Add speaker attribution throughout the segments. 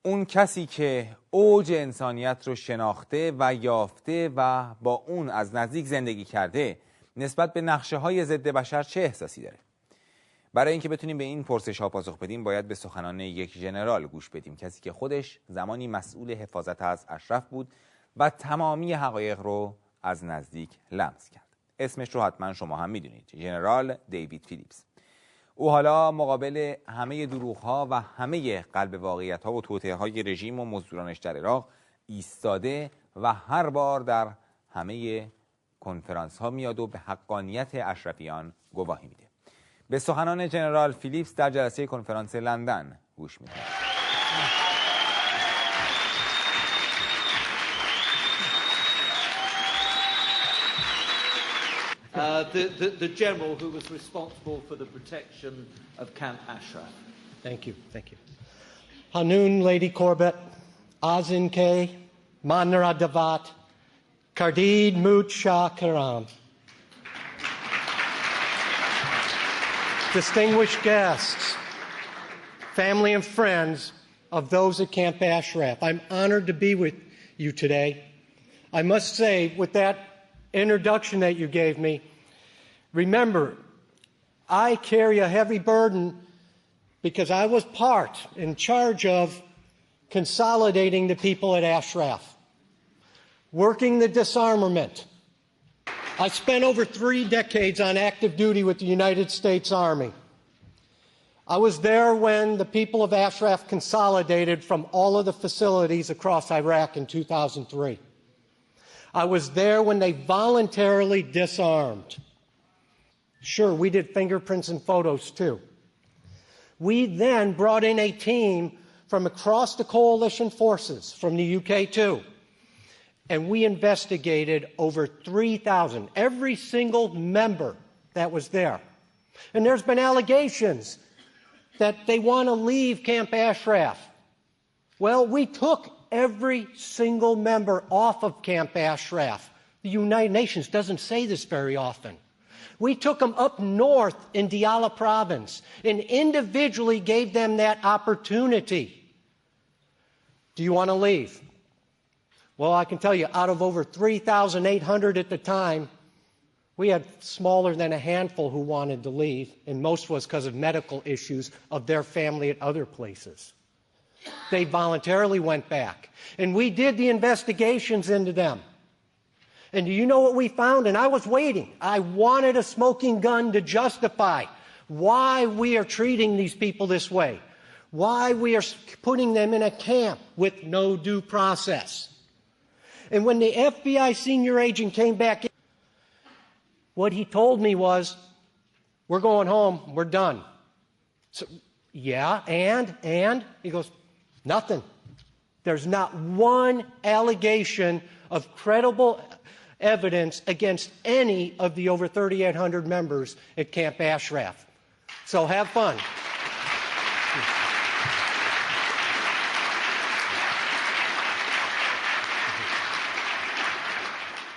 Speaker 1: اون کسی که اوج انسانیت رو شناخته و یافته و با اون از نزدیک زندگی کرده نسبت به نقشه های ضد بشر چه احساسی داره؟ برای اینکه بتونیم به این پرسش ها پاسخ بدیم باید به سخنان یک جنرال گوش بدیم، کسی که خودش زمانی مسئول حفاظت از اشرف بود و تمامی حقایق رو از نزدیک لمس کرد. اسمش رو حتما شما هم میدونید، جنرال ديويد فيليپس. او حالا مقابل همه دروغ‌ها و همه قلب واقعیت‌ها و توطئه‌های رژیم و مزدورانش در عراق ایستاده و هر بار در همه کنفرانس‌ها میاد و به حقانیت اشرفیان گواهی میده. به سخنان جنرال فیلیپس در جلسه کنفرانس لندن گوش میدیم.
Speaker 2: The general who was responsible for the protection of Camp Ashraf.
Speaker 3: Thank you. Hanun Lady Corbett, Azin K, Manara Davat, Kardid Mut Shah Karam. Distinguished guests, family and friends of those at Camp Ashraf, I'm honored to be with you today. I must say, with that introduction that you gave me, remember, I carry a heavy burden because I was in charge of consolidating the people at Ashraf, working the disarmament. I spent over 3 decades on active duty with the United States Army. I was there when the people of Ashraf consolidated from all of the facilities across Iraq in 2003. I was there when they voluntarily disarmed. Sure, we did fingerprints and photos too. We then brought in a team from across the coalition forces, from the UK too, and we investigated over 3,000, every single member that was there. And there's been allegations that they want to leave Camp Ashraf. Well, we took every single member off of Camp Ashraf. The United Nations doesn't say this very often. We took them up north in Diyala province and individually gave them that opportunity. Do you want to leave? Well, I can tell you, out of over 3,800 at the time, we had smaller than a handful who wanted to leave, and most was because of medical issues of their family at other places. They voluntarily went back. And we did the investigations into them. And do you know what we found? And I was waiting. I wanted a smoking gun to justify why we are treating these people this way, why we are putting them in a camp with no due process. And when the FBI senior agent came back in, what he told me was, we're going home, we're done. So, yeah, and? He goes, nothing. There's not one allegation of credible evidence against any of the over 3,800 members at Camp Ashraf. So have fun.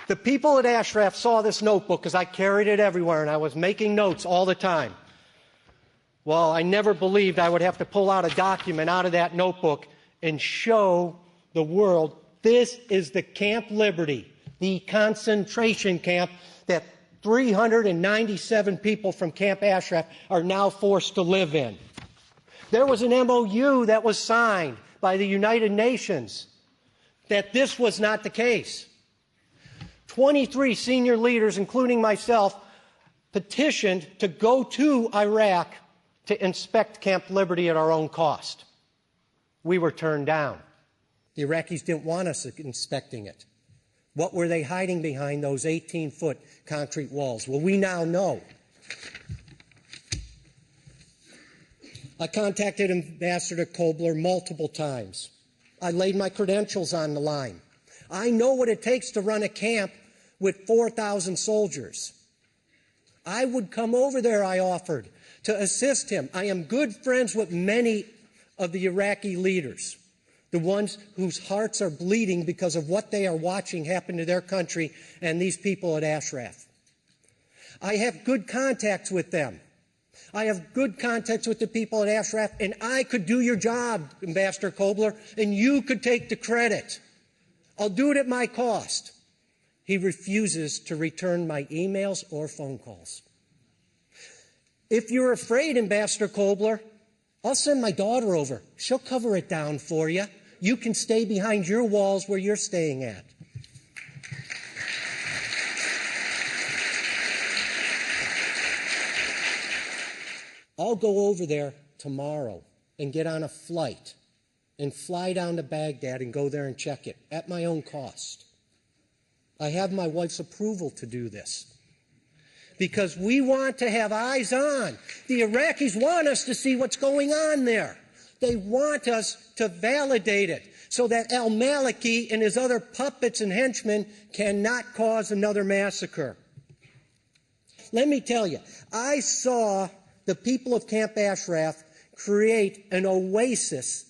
Speaker 3: The people at Ashraf saw this notebook because I carried it everywhere and I was making notes all the time. Well, I never believed I would have to pull out a document out of that notebook and show the world this is the Camp Liberty, the concentration camp that 397 people from Camp Ashraf are now forced to live in. There was an MOU that was signed by the United Nations that this was not the case. 23 senior leaders, including myself, petitioned to go to Iraq to inspect Camp Liberty at our own cost. We were turned down. The Iraqis didn't want us inspecting it. What were they hiding behind those 18-foot concrete walls? Well, we now know. I contacted Ambassador Kobler multiple times. I laid my credentials on the line. I know what it takes to run a camp with 4,000 soldiers. I would come over there, I offered, to assist him. I am good friends with many of the Iraqi leaders, the ones whose hearts are bleeding because of what they are watching happen to their country and these people at Ashraf. I have good contacts with them. I have good contacts with the people at Ashraf, and I could do your job, Ambassador Kobler, and you could take the credit. I'll do it at my cost. He refuses to return my emails or phone calls. If you're afraid, Ambassador Kobler, I'll send my daughter over. She'll cover it down for you. You can stay behind your walls where you're staying at. I'll go over there tomorrow and get on a flight and fly down to Baghdad and go there and check it at my own cost. I have my wife's approval to do this because we want to have eyes on. The Iraqis want us to see what's going on there. They want us to validate it so that al-Maliki and his other puppets and henchmen cannot cause another massacre. Let me tell you, I saw the people of Camp Ashraf create an oasis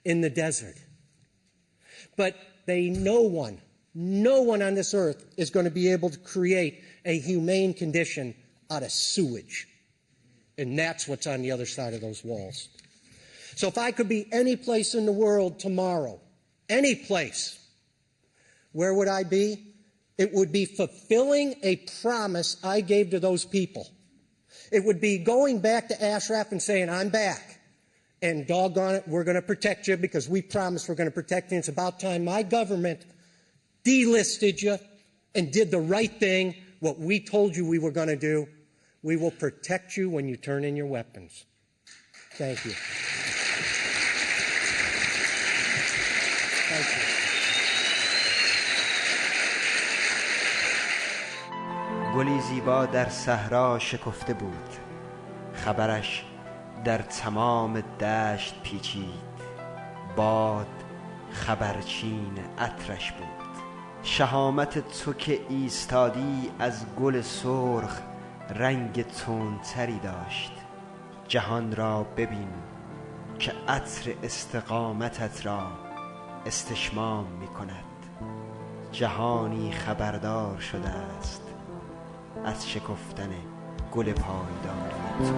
Speaker 3: in the desert. But no one on this earth is going to be able to create a humane condition out of sewage. And that's what's on the other side of those walls. So if I could be any place in the world tomorrow, any place, where would I be? It would be fulfilling a promise I gave to those people. It would be going back to Ashraf and saying, I'm back. And doggone it, we're going to protect you because we promised we're going to protect you. It's about time my government delisted you and did the right thing, what we told you we were going to do. We will protect you when you turn in your weapons. Thank you. Thank you.
Speaker 4: گلی زیبا در صحرا شکفته بود، خبرش در تمام دشت پیچید، باد خبرچین عطرش بود. شهامت تو که ایستادی از گل سرخ رنگ تندتری داشت. جهان را ببین که عطر استقامتت را استشمام می کند. جهانی خبردار شده است از شکفتن گل پایداری تو.